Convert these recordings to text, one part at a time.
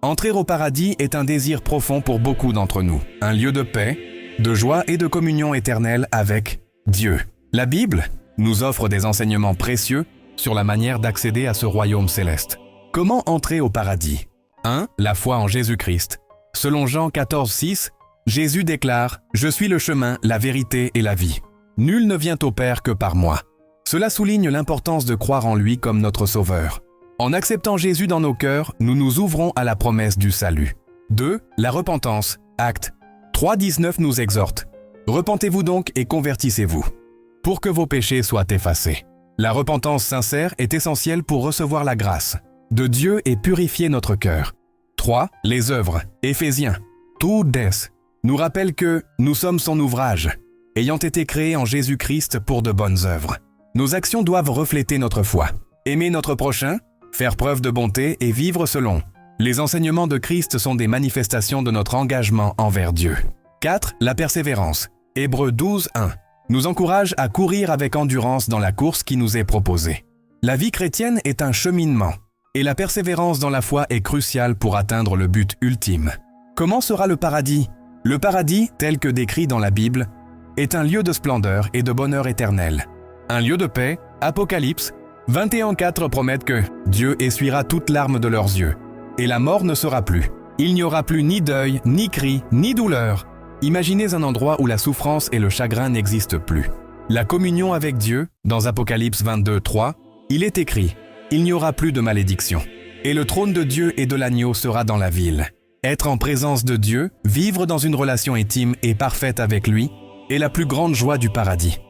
Entrer au paradis est un désir profond pour beaucoup d'entre nous, un lieu de paix, de joie et de communion éternelle avec Dieu. La Bible nous offre des enseignements précieux sur la manière d'accéder à ce royaume céleste. Comment entrer au paradis? 1. La foi en Jésus-Christ. Selon Jean 14,6, Jésus déclare « Je suis le chemin, la vérité et la vie. Nul ne vient au Père que par moi. » Cela souligne l'importance de croire en lui comme notre Sauveur. En acceptant Jésus dans nos cœurs, nous nous ouvrons à la promesse du salut. 2. La repentance. Actes 3,19 nous exhorte « Repentez-vous donc et convertissez-vous, pour que vos péchés soient effacés. » La repentance sincère est essentielle pour recevoir la grâce de Dieu et purifier notre cœur. 3. Les œuvres. Éphésiens 2:10 nous rappelle que nous sommes son ouvrage, ayant été créés en Jésus-Christ pour de bonnes œuvres. Nos actions doivent refléter notre foi. Aimer notre prochain, faire preuve de bonté et vivre selon les enseignements de Christ sont des manifestations de notre engagement envers Dieu. 4. La persévérance. Hébreux 12:1 nous encourage à courir avec endurance dans la course qui nous est proposée. La vie chrétienne est un cheminement, et la persévérance dans la foi est cruciale pour atteindre le but ultime. Comment sera le paradis? Le paradis, tel que décrit dans la Bible, est un lieu de splendeur et de bonheur éternel. Un lieu de paix, Apocalypse 21:4 promettent que Dieu essuiera toute larme de leurs yeux, et la mort ne sera plus. Il n'y aura plus ni deuil, ni cri, ni douleur. Imaginez un endroit où la souffrance et le chagrin n'existent plus. La communion avec Dieu, dans Apocalypse 22:3, il est écrit « Il n'y aura plus de malédiction. Et le trône de Dieu et de l'agneau sera dans la ville. » Être en présence de Dieu, vivre dans une relation intime et parfaite avec lui, est la plus grande joie du paradis.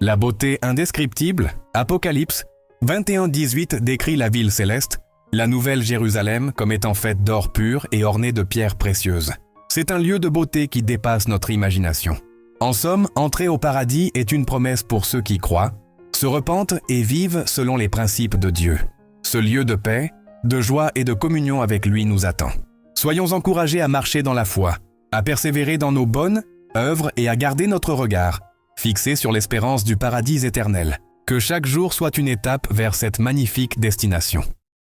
La beauté indescriptible, Apocalypse 21:18 décrit la ville céleste, la nouvelle Jérusalem comme étant faite d'or pur et ornée de pierres précieuses. C'est un lieu de beauté qui dépasse notre imagination. En somme, entrer au paradis est une promesse pour ceux qui croient, se repentent et vivent selon les principes de Dieu. Ce lieu de paix, de joie et de communion avec lui nous attend. Soyons encouragés à marcher dans la foi, à persévérer dans nos bonnes œuvres et à garder notre regard fixé sur l'espérance du paradis éternel. Que chaque jour soit une étape vers cette magnifique destination.